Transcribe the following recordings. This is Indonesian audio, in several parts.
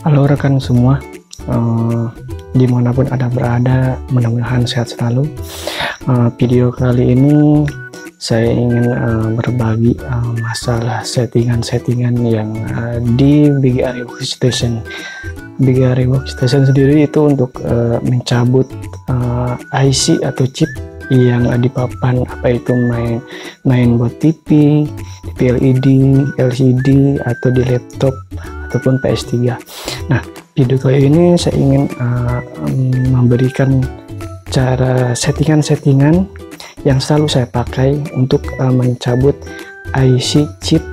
Halo rekan semua, dimanapun Anda berada, mudah-mudahan sehat selalu. Video kali ini saya ingin berbagi masalah settingan-settingan yang di BGRI Workstation. BGRI Workstation sendiri itu untuk mencabut IC atau chip yang dipapan, apa itu mainboard TV, LED, LCD, atau di laptop ataupun PS3. Nah, video kali ini saya ingin memberikan cara settingan-settingan yang selalu saya pakai untuk mencabut IC chip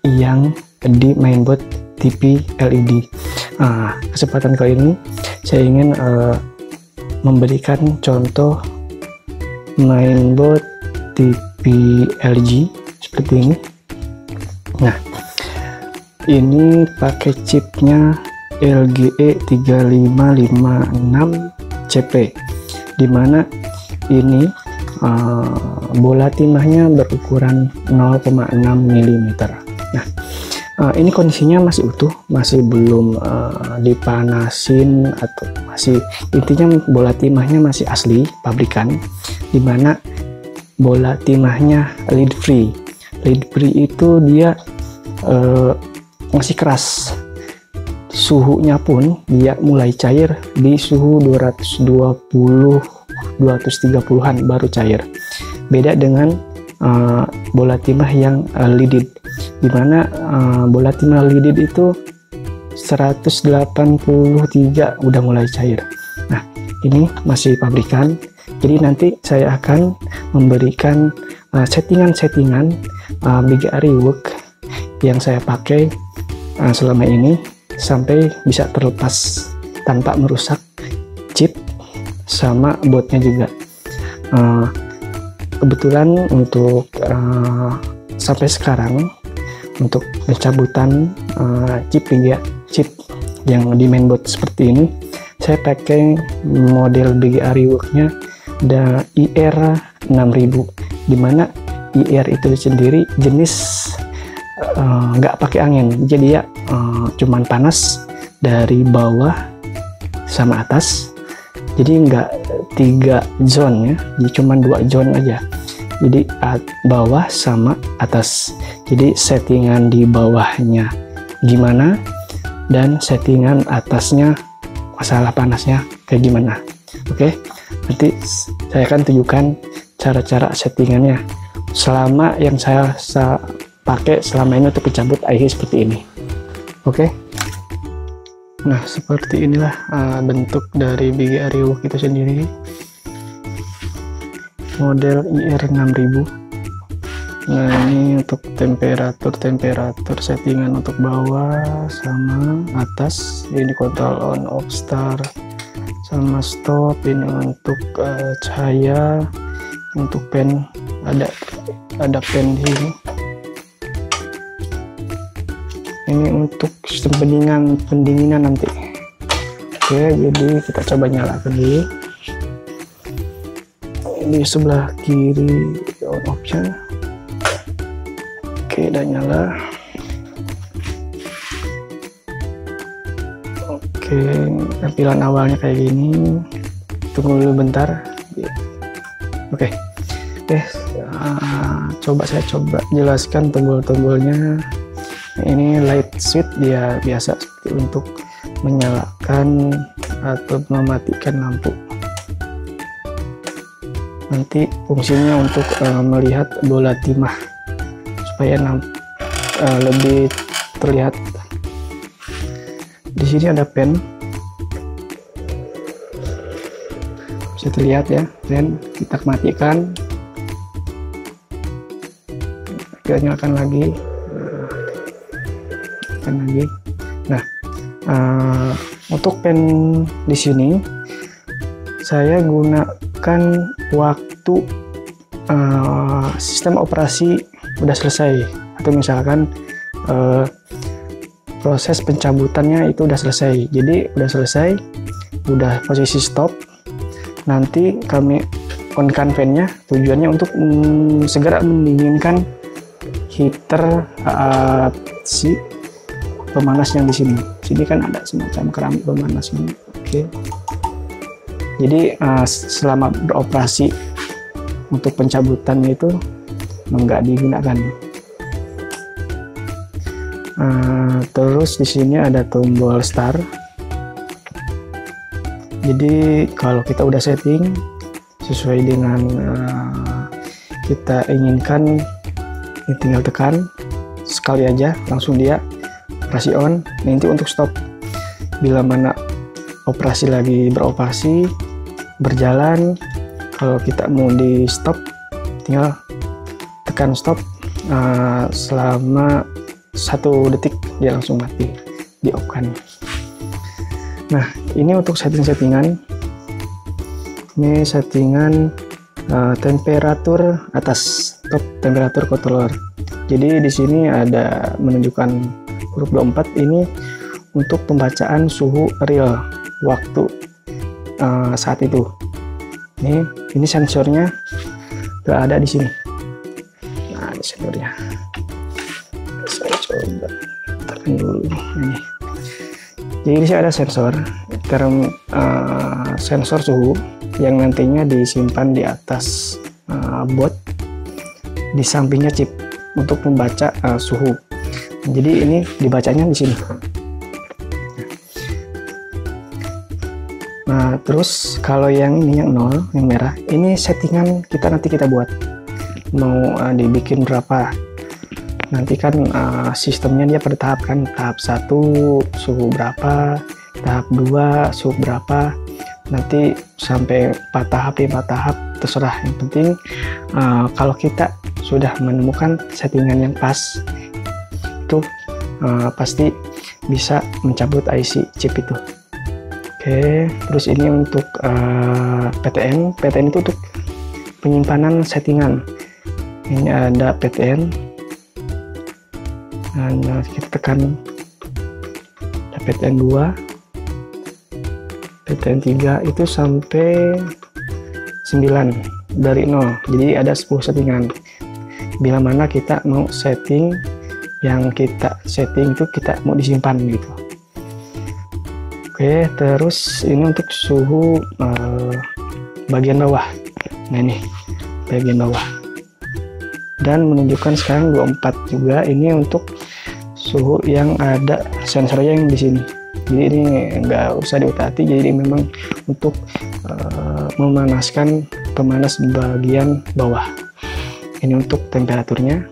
yang di mainboard TV LED. Kesempatan kali ini saya ingin memberikan contoh mainboard TV LG seperti ini. Nah, ini pakai chipnya LGE 3556CP, dimana ini bola timahnya berukuran 0,6 mm. Nah, ini kondisinya masih utuh, masih belum dipanasin, atau masih, intinya bola timahnya masih asli pabrikan, dimana bola timahnya lead free. Lead free itu dia masih keras, suhunya pun dia mulai cair di suhu 230-230an baru cair. Beda dengan bola timah yang leaded, dimana bola timah leaded itu 183 udah mulai cair. Nah, ini masih pabrikan, jadi nanti saya akan memberikan settingan-settingan BGRI Work yang saya pakai selama ini sampai bisa terlepas tanpa merusak chip sama boardnya juga. Kebetulan untuk sampai sekarang untuk pencabutan chip yang di mainboard seperti ini, saya pakai model BGRI Work-nya ada IR 6000, dimana IR itu sendiri jenis nggak pakai angin, jadi ya cuman panas dari bawah sama atas, jadi nggak 3 zone ya, jadi cuman 2 zone aja, jadi bawah sama atas. Jadi settingan di bawahnya gimana dan settingan atasnya masalah panasnya kayak gimana. Oke, nanti saya akan tunjukkan cara-cara settingannya selama yang saya pakai selama ini untuk mencabut IC seperti ini. Oke. Nah, seperti inilah bentuk dari BGRI Work itu sendiri, model IR 6000. Nah, ini untuk temperatur settingan untuk bawah sama atas, ini kontrol on off start sama stop. Ini untuk cahaya, untuk pen ada pen di sini. Ini untuk sistem pendinginan nanti. Oke, jadi kita coba nyalakan dulu. Di sebelah kiri on option. Oke, udah nyala. Oke, tampilan awalnya kayak gini. Tunggu dulu bentar. Oke, saya coba jelaskan tombol-tombolnya. Ini light switch, dia biasa untuk menyalakan atau mematikan lampu. Nanti fungsinya untuk melihat bola timah supaya lebih terlihat. Di sini ada pen, bisa terlihat ya, dan kita matikan, kita nyalakan lagi. Nah, untuk pen di sini saya gunakan waktu sistem operasi udah selesai, atau misalkan proses pencabutannya itu udah selesai. Jadi udah selesai, udah posisi stop. Nanti kami on-kan fan-nya, tujuannya untuk segera mendinginkan heater si pemanas yang di sini. Sini kan ada semacam keramik pemanas ini. Oke. Jadi selama beroperasi untuk pencabutannya itu enggak digunakan. Terus di sini ada tombol start. Jadi kalau kita udah setting sesuai dengan kita inginkan, ini tinggal tekan sekali aja langsung dia operasi on. Nanti untuk stop, bila mana operasi lagi beroperasi berjalan, kalau kita mau di stop tinggal tekan stop selama 1 detik dia langsung mati, di off kan. Nah ini untuk settingan. Ini settingan temperatur atas, top temperatur controller. Jadi di sini ada menunjukkan huruf 24, ini untuk pembacaan suhu real waktu saat itu. Ini sensornya udah ada di sini. Nah, ini sensornya. Saya coba tekan dulu ini. Jadi di sini ada sensor, sensor suhu yang nantinya disimpan di atas board, di sampingnya chip untuk membaca suhu. Jadi ini dibacanya di sini. Nah terus kalau yang ini yang 0, yang merah, ini settingan nanti kita buat mau dibikin berapa. Nanti kan sistemnya dia per tahap kan, tahap 1 suhu berapa, tahap 2 suhu berapa, nanti sampai 4 tahap, 5 tahap, terserah. Yang penting kalau kita sudah menemukan settingan yang pas, itu pasti bisa mencabut IC chip itu. Oke, terus ini untuk PTN. PTN itu untuk penyimpanan settingan. Ini ada PTN. Nah, kita tekan PTN 2, PTN 3 itu sampai 9 dari 0. Jadi ada 10 settingan. Bila mana kita mau setting, yang kita setting itu kita mau disimpan gitu. Oke, terus ini untuk suhu bagian bawah. Nah ini bagian bawah. Dan menunjukkan sekarang 24 juga. Ini untuk suhu yang ada sensornya yang di sini. Jadi ini nggak usah diutak-atik. Jadi ini memang untuk memanaskan pemanas bagian bawah. Ini untuk temperaturnya.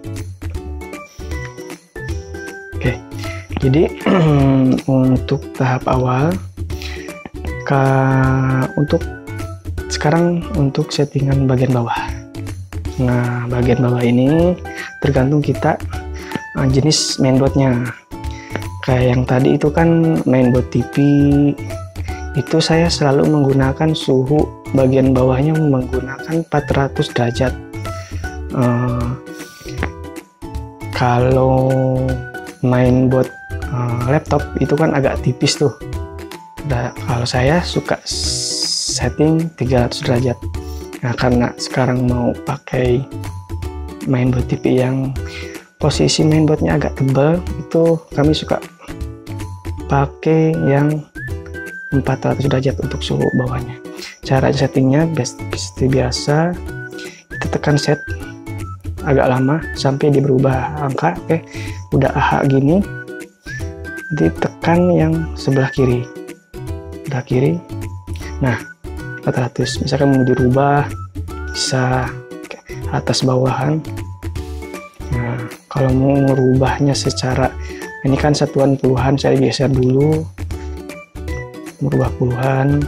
Oke, jadi untuk tahap awal, untuk sekarang untuk settingan bagian bawah. Nah, bagian bawah ini tergantung kita jenis mainboardnya. Kayak yang tadi itu kan mainboard TV, itu saya selalu menggunakan suhu bagian bawahnya menggunakan 400 derajat. Kalau mainboard laptop itu kan agak tipis tuh. Nah, kalau saya suka setting 300 derajat. Nah, karena sekarang mau pakai mainboard TV yang posisi mainboardnya agak tebal, itu kami suka pakai yang 400 derajat untuk suhu bawahnya. Cara settingnya seperti biasa, kita tekan set agak lama sampai dia berubah angka. Oke, udah AH gini, ditekan yang sebelah kiri, nah 400. Misalkan mau dirubah bisa atas bawahan. Nah, kalau mau merubahnya secara ini kan satuan puluhan, saya geser dulu, merubah puluhan,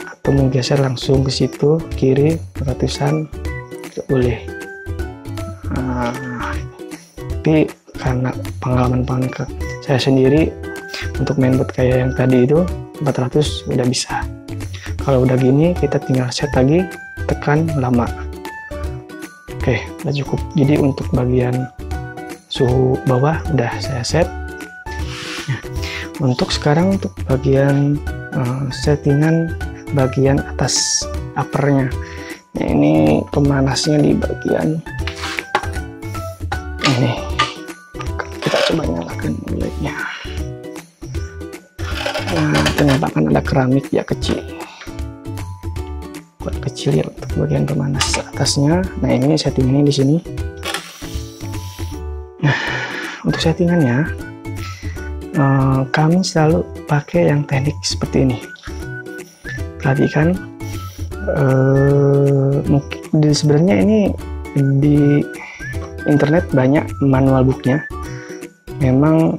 atau mau geser langsung ke situ kiri ratusan boleh. Tapi karena pengalaman saya sendiri untuk mainboard kayak yang tadi itu 400 udah bisa. Kalau udah gini kita tinggal set lagi, tekan lama. Oke, udah cukup. Jadi untuk bagian suhu bawah udah saya set. Nah, untuk sekarang untuk bagian settingan bagian atas uppernya. Nah, ini pemanasnya di bagian ini. Kita coba nyalakan LED-nya. menampakkan ada keramik ya kecil, buat kecil ya untuk bagian pemanas atasnya. Nah ini settingannya di sini. Nah untuk settingannya kami selalu pakai yang teknik seperti ini. Perhatikan, sebenarnya ini di internet banyak manual booknya. Memang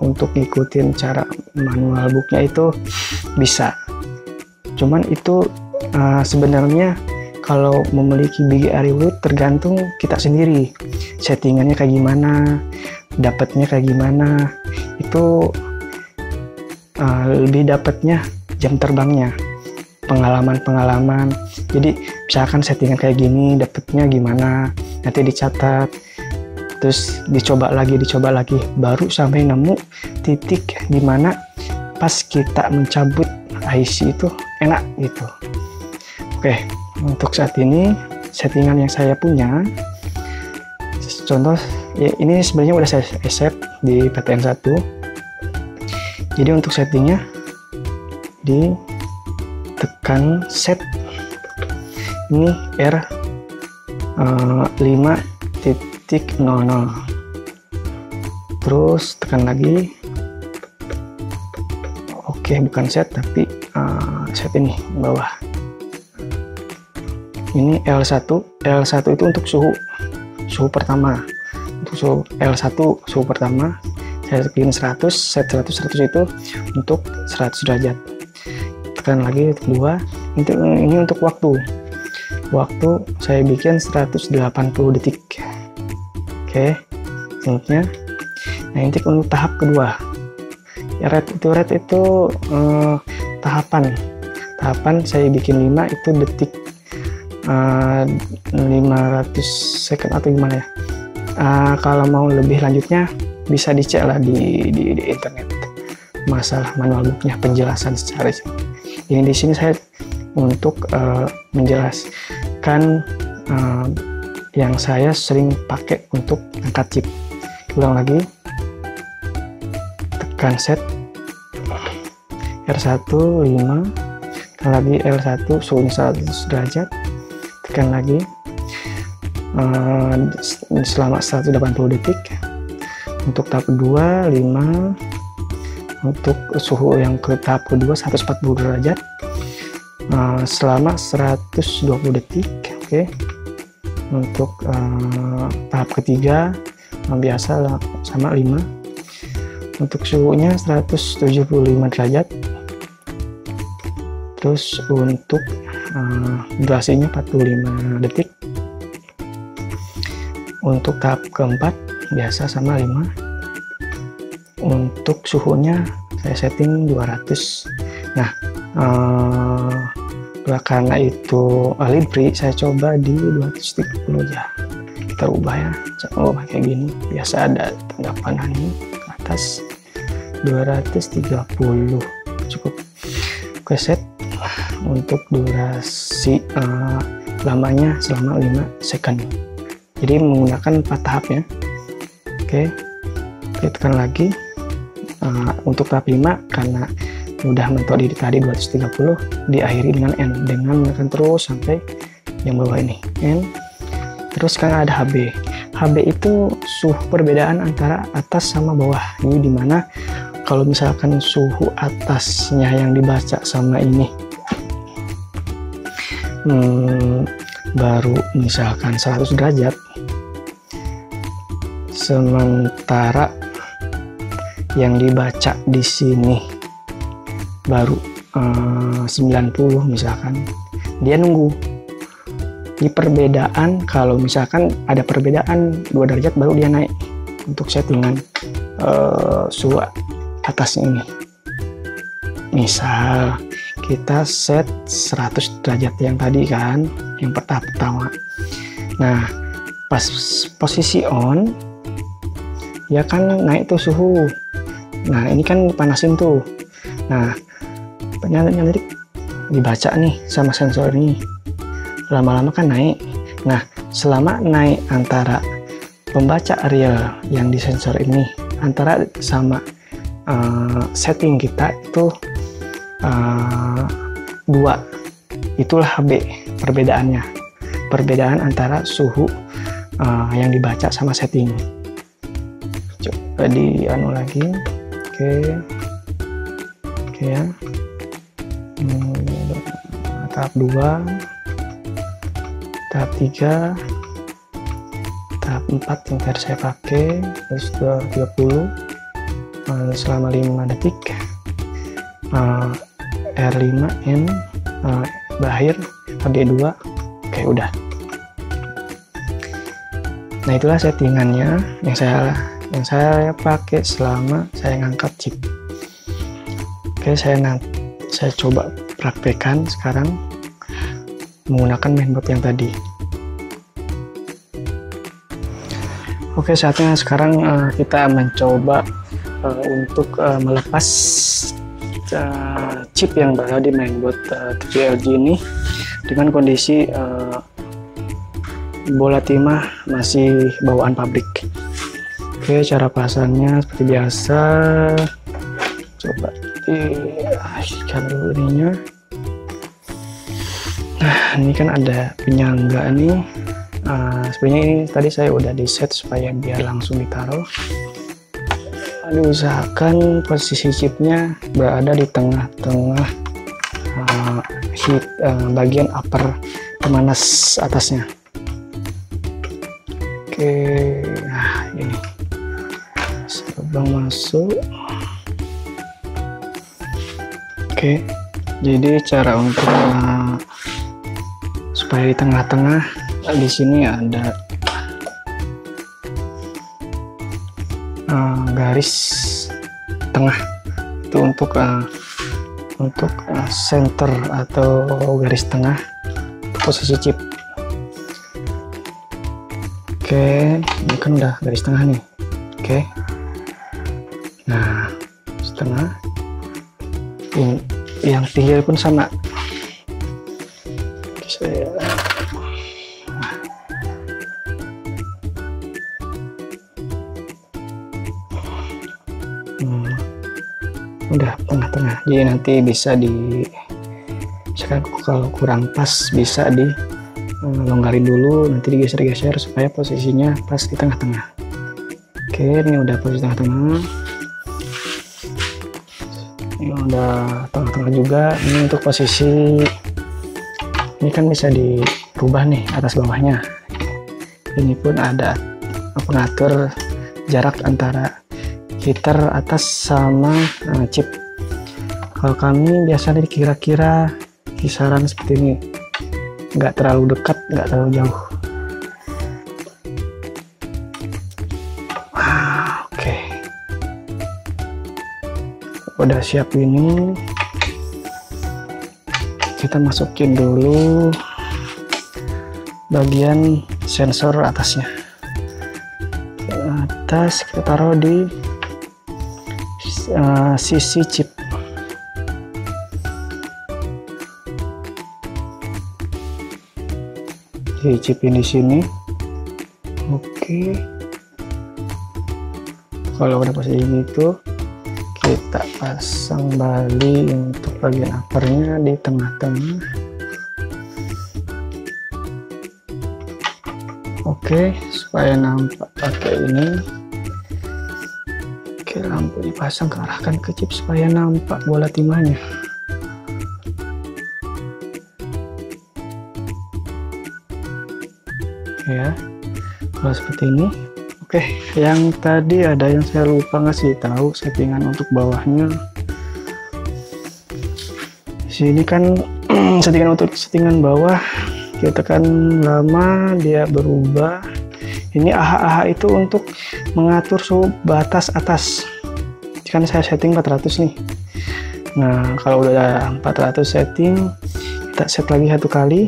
untuk ngikutin cara manual booknya itu bisa, cuman itu sebenarnya kalau memiliki BGA Revolut tergantung kita sendiri, settingannya kayak gimana, dapatnya kayak gimana. Itu lebih dapatnya jam terbangnya, pengalaman. Jadi misalkan settingan kayak gini, dapatnya gimana, nanti dicatat, terus dicoba lagi, baru sampai nemu titik dimana pas kita mencabut IC itu enak gitu. Oke, untuk saat ini settingan yang saya punya, contoh ya, ini sebenarnya udah saya save di PTN1. Jadi untuk settingnya ditekan set, ini R5.00, terus tekan lagi. Oke, bukan set tapi set ini bawah. Ini L1 itu untuk suhu pertama. Untuk suhu L1 suhu pertama saya bikin 100, set 100 itu untuk 100 derajat. Tekan lagi untuk 2. Ini untuk waktu saya bikin 180 detik. Oke, selanjutnya nah ini untuk tahap kedua ya, red itu tahapan saya bikin 5 itu detik, 500 second atau gimana ya. Kalau mau lebih lanjutnya bisa dicek lah di internet masalah manual booknya, penjelasan secara ini. Di sini saya untuk menjelaskan yang saya sering pakai untuk angkat chip. Ulang lagi, tekan set R1 5, tekan lagi L1 suhunya 100 derajat, tekan lagi selama 180 detik. Untuk tahap kedua 5, untuk suhu yang ke tahap kedua 140 derajat selama 120 detik. Oke. Untuk tahap ketiga biasa sama 5, untuk suhunya 175 derajat, terus untuk durasinya 45 detik. Untuk tahap keempat biasa sama 5, untuk suhunya saya setting 200. Nah karena itu Libri, saya coba di 230 aja. Kita ubah ya, coba kayak gini, biasa ada tanda panah ini ke atas. 230 cukup. Oke, set untuk durasi lamanya selama 5 second. Jadi menggunakan 4 tahap ya. Oke, kita tekan lagi. Untuk tahap 5 karena udah mentok di tadi 230, diakhiri dengan N, dengan menekan terus sampai yang bawah ini N. Terus kan ada HB itu suhu perbedaan antara atas sama bawah. Ini dimana kalau misalkan suhu atasnya yang dibaca sama ini baru misalkan 100 derajat, sementara yang dibaca di sini baru 90 misalkan, dia nunggu di perbedaan. Kalau misalkan ada perbedaan 2 derajat baru dia naik untuk settingan suhu atasnya ini. Misal kita set 100 derajat yang tadi kan, yang pertama. Nah pas posisi on ya kan naik tuh suhu. Nah ini kan dipanasin tuh. Nah nanti dibaca nih sama sensor ini, lama-lama kan naik. Nah selama naik antara pembaca real yang di sensor ini antara sama setting kita itu 2. Itulah B perbedaannya, perbedaan antara suhu yang dibaca sama setting. Coba di anu lagi. Oke ya, tahap 2, tahap 3, tahap 4 yang tadi saya pakai, terus 30 selama 5 detik, R5N berakhir, HD2. Oke, udah. Nah, itulah settingannya yang saya pakai selama saya ngangkat chip. Oke, saya coba praktekkan sekarang menggunakan mainboard yang tadi. Oke, saatnya sekarang kita mencoba untuk melepas chip yang berada di mainboard TV LG ini dengan kondisi bola timah masih bawaan pabrik. Oke, cara pasangnya seperti biasa. Coba dialihkan dulu ininya. Nah, ini kan ada penyangga nih. Sebenarnya ini tadi saya udah di set supaya biar langsung ditaruh. Diusahakan posisi chipnya berada di tengah-tengah bagian upper pemanas atasnya. Oke, nah ini lubang masuk. Oke, jadi cara untuk supaya di tengah-tengah, di sini ada garis tengah itu untuk center atau garis tengah posisi chip. Oke, ini kan udah garis tengah nih. Oke, nah setengah ini yang tinggi pun sama. Oke, saya udah tengah-tengah, jadi nanti bisa misalkan kalau kurang pas bisa longgarin dulu, nanti digeser-geser supaya posisinya pas di tengah-tengah. Oke, ini udah posisi tengah-tengah, ini udah tengah-tengah juga. Ini untuk posisi ini kan bisa dirubah nih atas bawahnya. Ini pun ada pengatur jarak antara heater atas sama chip. Kalau kami biasanya kira-kira kisaran seperti ini, nggak terlalu dekat, nggak terlalu jauh. Oke. Udah siap ini, kita masukin dulu bagian sensor atasnya. Atas kita taruh di sisi chip. Jadi chipin di sini. Oke. Kalau udah posisi gitu, kita pasang bali untuk bagian uppernya di tengah-tengah. Oke, supaya nampak pakai ini. Oke, lampu dipasang ke arahkan ke chip supaya nampak bola timahnya. Ya, kalau seperti ini. Oke, yang tadi ada yang saya lupa ngasih tahu settingan untuk bawahnya. Di sini kan settingan bawah, kita tekan lama dia berubah. Ini AHA itu untuk mengatur suhu batas atas. Kan saya setting 400 nih. Nah, kalau udah 400 setting, kita set lagi satu kali.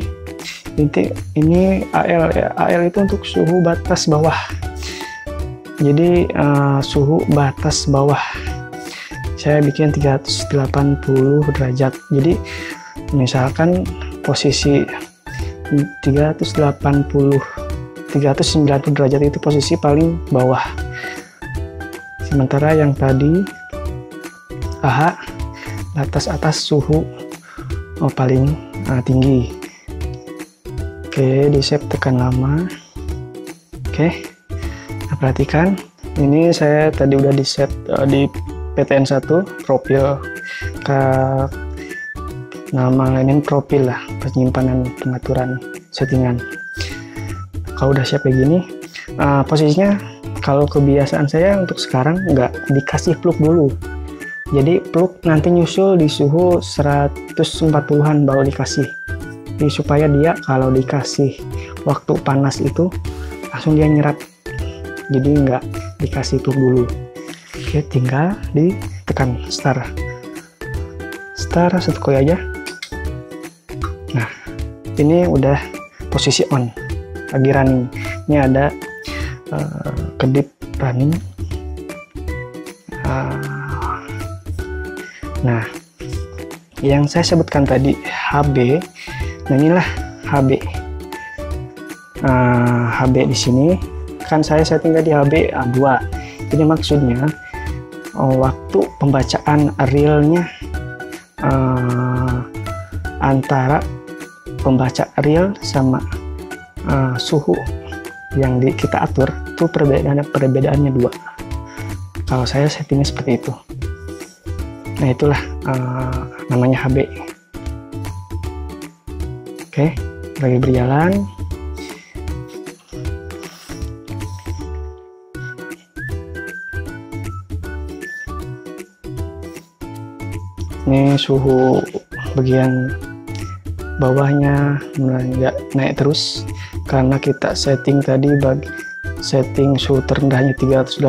Ini AL ya. AL itu untuk suhu batas bawah. Jadi suhu batas bawah saya bikin 380 derajat. Jadi misalkan posisi 390 derajat itu posisi paling bawah. Sementara yang tadi AH batas atas suhu paling tinggi. Oke, di save, tekan lama. Oke, nah, perhatikan ini saya tadi udah di set di PTN1 profil ke nama ini profil lah, penyimpanan pengaturan settingan. Kalau udah siap kayak gini, posisinya kalau kebiasaan saya untuk sekarang nggak dikasih plug dulu. Jadi plug nanti nyusul di suhu 140-an baru dikasih. Jadi supaya dia kalau dikasih waktu panas itu langsung dia nyerap. Jadi nggak dikasih plug dulu. Oke, tinggal ditekan start. Start satu kali aja. Nah, ini udah posisi on, lagi running. Ini ada kedip running. Nah, yang saya sebutkan tadi HB, nah inilah HB. HB di sini kan saya setting di HB 2. Jadi maksudnya waktu pembacaan realnya antara pembaca real sama suhu yang kita atur itu perbedaannya 2. Kalau saya settingnya seperti itu. Nah, itulah namanya HB. Oke, lagi berjalan. Ini suhu bagian bawahnya mulai naik terus karena kita setting tadi setting suhu terendahnya 380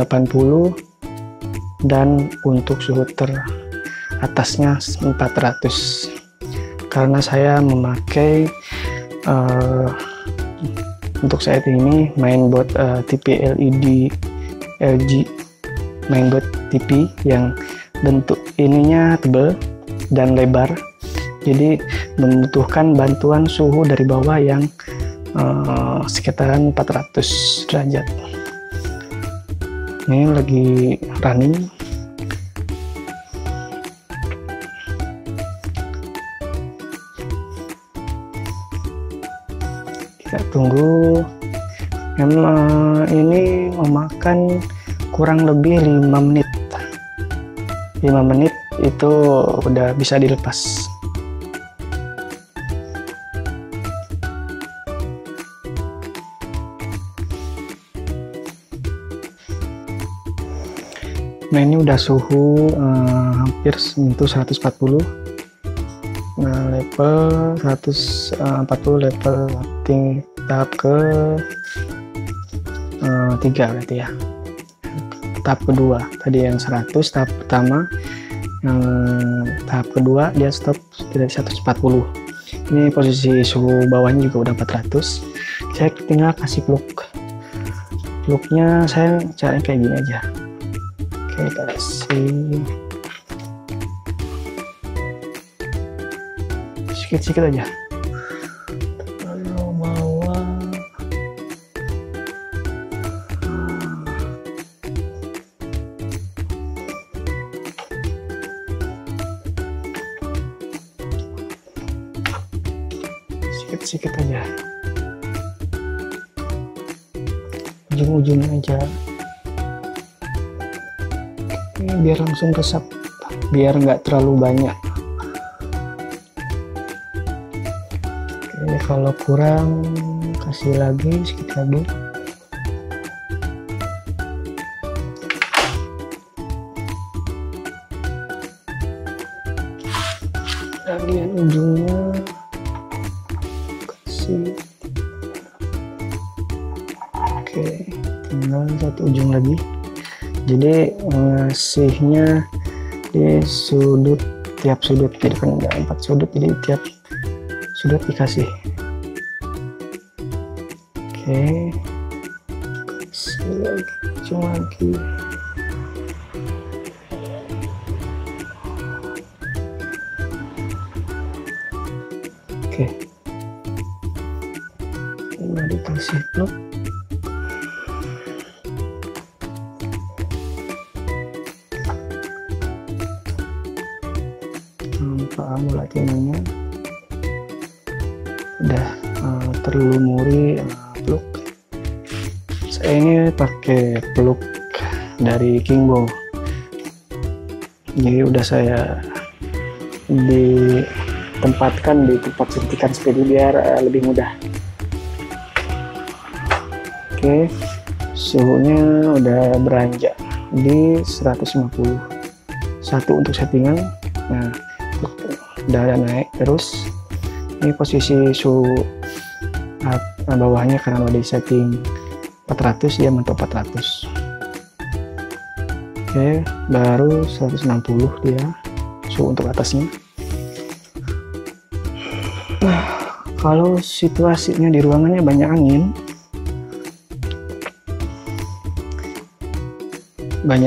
dan untuk suhu teratasnya 400. Karena saya memakai untuk saat ini mainboard TV LED LG mainboard TV yang bentuk ininya tebal dan lebar, jadi membutuhkan bantuan suhu dari bawah yang sekitaran 400 derajat. Ini lagi running. Kita tunggu. Ini memakan kurang lebih 5 menit. 5 menit itu udah bisa dilepas. Nah, ini udah suhu hampir menyentuh 140. Nah, level 140 level tahap ke 3 berarti ya. Tahap kedua tadi yang 100 tahap pertama, yang tahap kedua dia stop dari 140. Ini posisi suhu bawahnya juga udah 400. Saya tinggal kasih plugnya saya caranya kayak gini aja. Oke, kasih sedikit aja. Sedikit aja, ujung-ujungnya aja. Ini biar langsung resap, biar nggak terlalu banyak. Oke, kalau kurang kasih lagi sedikit lagi. Bagian ujungnya oke, tinggal satu ujung lagi. Jadi ngasihnya di sudut, tiap sudut, jadi kan ada 4 sudut, jadi tiap sudut dikasih. Oke, kasih lagi ujung lagi. Oke, udah dikasih plug. bola timahnya udah terlumuri peluk. Saya ini pakai peluk dari Kingbo, jadi udah saya ditempatkan di tempat suntikan spedi biar lebih mudah. Oke, suhunya udah beranjak di 150. Satu untuk settingan. Nah, udah naik terus. Ini posisi suhu bawahnya karena udah di setting 400, dia mentok 400. Oke, baru 160 dia suhu untuk atasnya. Nah, kalau situasinya di ruangannya banyak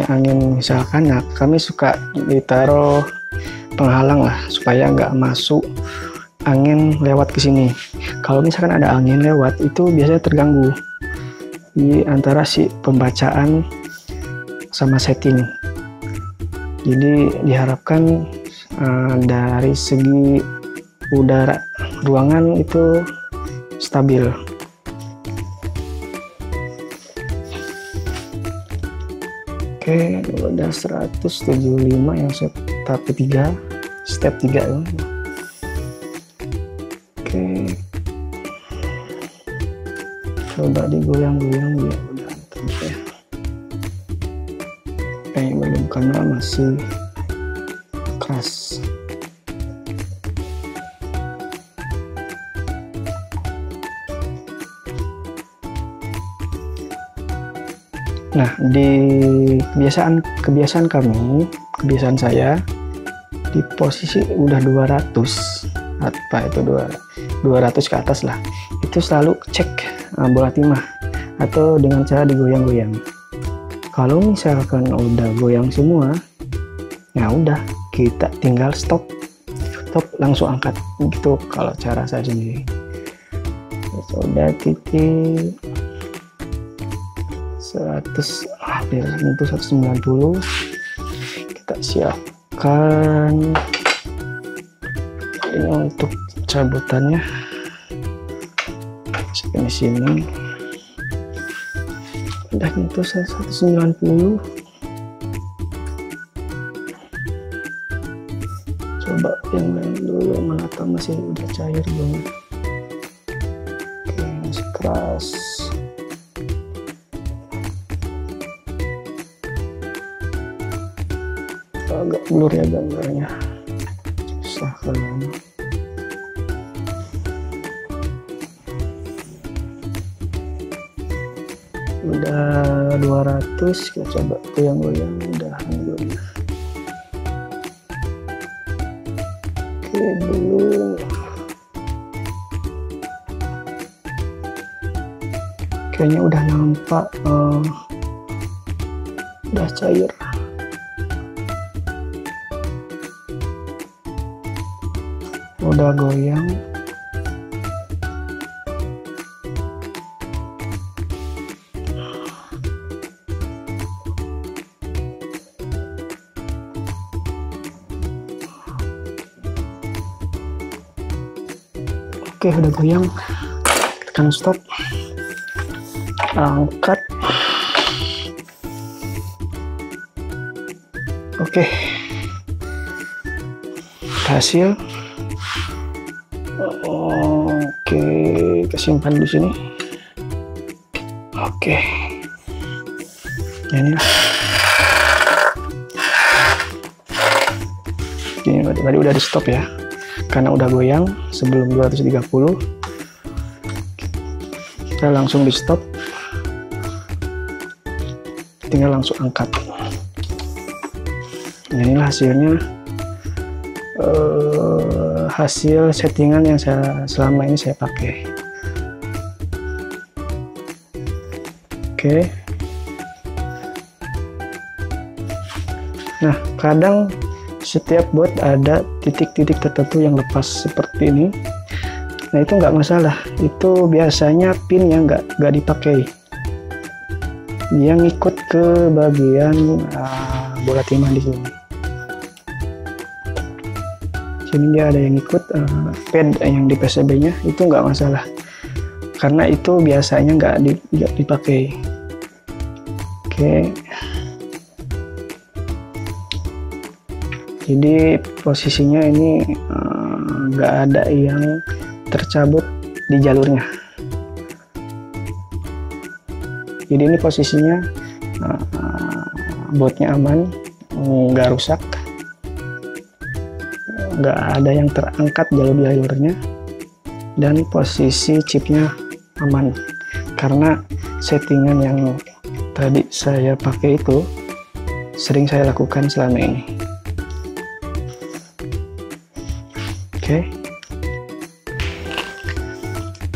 angin misalkan, nah kami suka ditaruh penghalang lah supaya nggak masuk angin lewat ke sini. Kalau misalkan ada angin lewat, itu biasanya terganggu di antara si pembacaan sama setting. Jadi diharapkan dari segi udara ruangan itu stabil. Oke, udah 175 yang tahap ketiga, step 3 ya. Oke, coba digoyang-goyang biar udah mantap ya. Kayaknya belum karena masih keras. Nah, di kebiasaan saya di posisi udah 200, apa itu 200 ke atas lah, itu selalu cek bola timah atau dengan cara digoyang-goyang. Kalau misalkan udah goyang semua, ya udah kita tinggal stop langsung angkat gitu kalau cara saya sendiri. Udah titik 100, hampir menyentuh 190. Kita siapkan ini untuk cabutannya. Di sini udah menyentuh 190. Coba yang lain dulu, mana tahu masih udah cair belum. Oke, masih keras. Agak blur ya gambarnya, susah kalian. Udah 200, kita coba goyang-goyang, udahan dulu. Oke, belum. Kayaknya udah nampak, udah cair. Udah goyang. Oke, udah goyang. Tekan stop. Angkat. Oke. Hasil. Oke, kesimpan di sini. Oke, ini lah. Ini tadi udah di stop ya, karena udah goyang sebelum 230. Kita langsung di stop, tinggal langsung angkat. Nah, inilah hasilnya. Hasil settingan yang selama ini saya pakai. Oke. Nah, kadang setiap bot ada titik-titik tertentu yang lepas seperti ini. Nah, itu nggak masalah. Itu biasanya pin yang nggak dipakai, yang ikut ke bagian bola timah di sini. Sini dia ada yang ikut pad yang di PCB-nya, itu nggak masalah karena itu biasanya nggak dipakai. Oke, jadi posisinya ini nggak ada yang tercabut di jalurnya. Jadi ini posisinya bautnya aman, nggak rusak, nggak ada yang terangkat jalur-jalurnya, dan posisi chipnya aman karena settingan yang tadi saya pakai itu sering saya lakukan selama ini. Oke.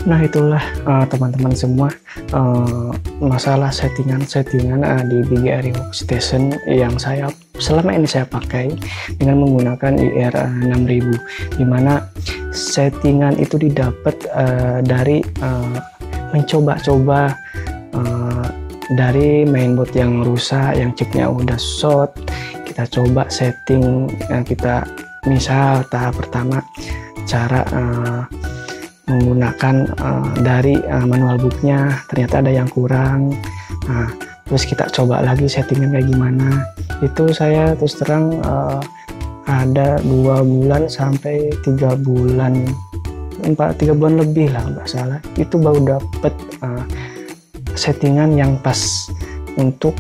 Nah, itulah teman-teman semua masalah settingan di BGA Workstation yang selama ini saya pakai dengan menggunakan IR6000, dimana settingan itu didapat dari mencoba-coba dari mainboard yang rusak, yang chipnya udah short, kita coba setting. Kita misal tahap pertama cara menggunakan dari manual booknya, ternyata ada yang kurang. Nah, terus kita coba lagi settingan kayak gimana. Itu saya terus terang ada 2 bulan sampai 3 bulan, 3 bulan lebih lah nggak salah, itu baru dapet settingan yang pas untuk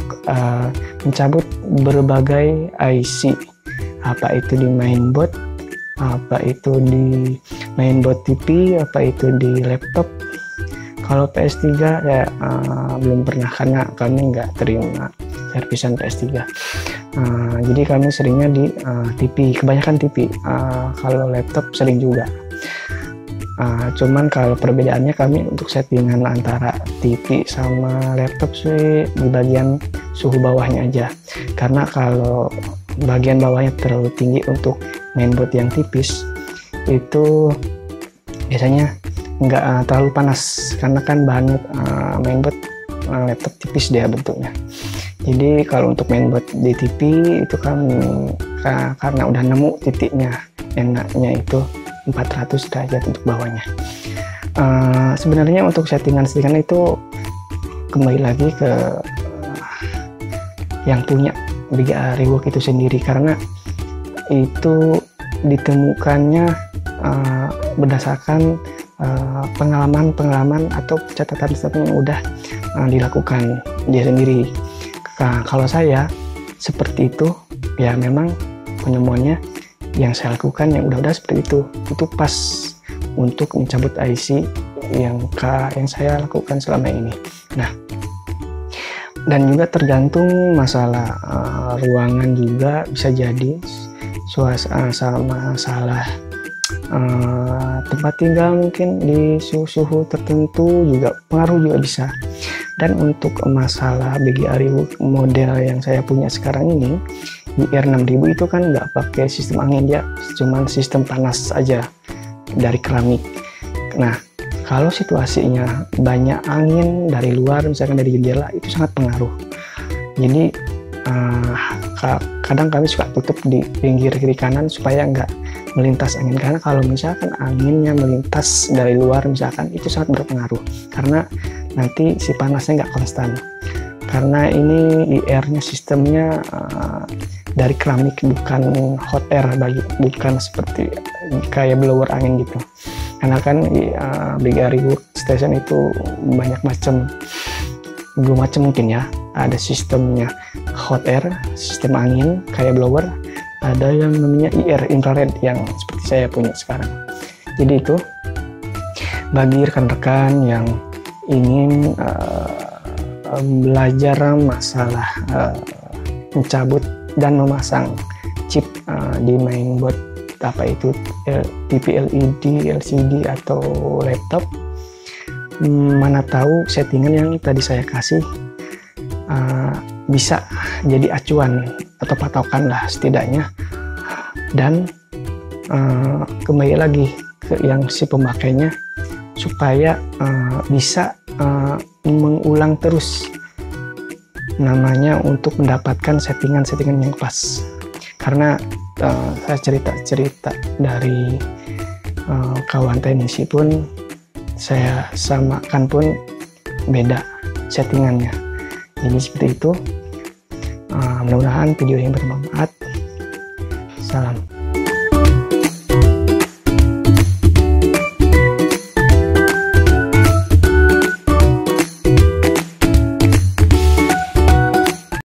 mencabut berbagai IC, apa itu di mainboard, apa itu di mainboard TV, apa itu di laptop. Kalau PS3 ya belum pernah karena kami nggak terima servisan PS3. Jadi kami seringnya di TV, kebanyakan TV. Kalau laptop sering juga. Cuman kalau perbedaannya kami untuk settingan antara TV sama laptop sih di bagian suhu bawahnya aja. Karena kalau bagian bawahnya terlalu tinggi untuk mainboard yang tipis, itu biasanya nggak terlalu panas karena kan bahannya mainboard laptop tipis dia bentuknya. Jadi kalau untuk mainboard di TV itu kan karena udah nemu titiknya, enaknya itu 400 derajat untuk bawahnya. Sebenarnya untuk settingan itu kembali lagi ke yang punya BGA Rework itu sendiri, karena itu ditemukannya berdasarkan pengalaman atau catatan yang udah dilakukan dia sendiri. Kalau saya seperti itu ya, memang penemuannya yang saya lakukan yang udah seperti itu pas untuk mencabut IC yang saya lakukan selama ini. Nah, dan juga tergantung masalah ruangan juga bisa jadi, suasana sama masalah tempat tinggal mungkin di suhu tertentu juga pengaruh juga bisa. Dan untuk masalah BGA Rework model yang saya punya sekarang ini, IR6000 itu kan nggak pakai sistem angin, dia cuman sistem panas aja dari keramik. Nah, kalau situasinya banyak angin dari luar, misalkan dari jendela, itu sangat pengaruh. Jadi kadang kami suka tutup di pinggir kiri kanan supaya nggak melintas angin, karena kalau misalkan anginnya melintas dari luar misalkan, itu sangat berpengaruh karena nanti si panasnya nggak konstan. Karena ini IR-nya sistemnya dari keramik, bukan hot air, bukan seperti kayak blower angin gitu. Karena kan BGA Workstation itu banyak macam, 2 macam mungkin ya. Ada sistemnya hot air, sistem angin kayak blower, ada yang namanya IR infrared yang seperti saya punya sekarang. Jadi itu bagi rekan-rekan yang ingin belajar masalah mencabut dan memasang chip di mainboard, apa itu TV LED, LCD atau laptop, mana tahu settingan yang tadi saya kasih bisa jadi acuan atau patokan lah setidaknya. Dan kembali lagi ke yang si pemakainya, supaya bisa mengulang terus namanya untuk mendapatkan settingan yang pas. Karena saya cerita-cerita dari kawan teknisi pun saya samakan pun beda settingannya. Jadi seperti itu. Mudah-mudahan video ini bermanfaat. Salam.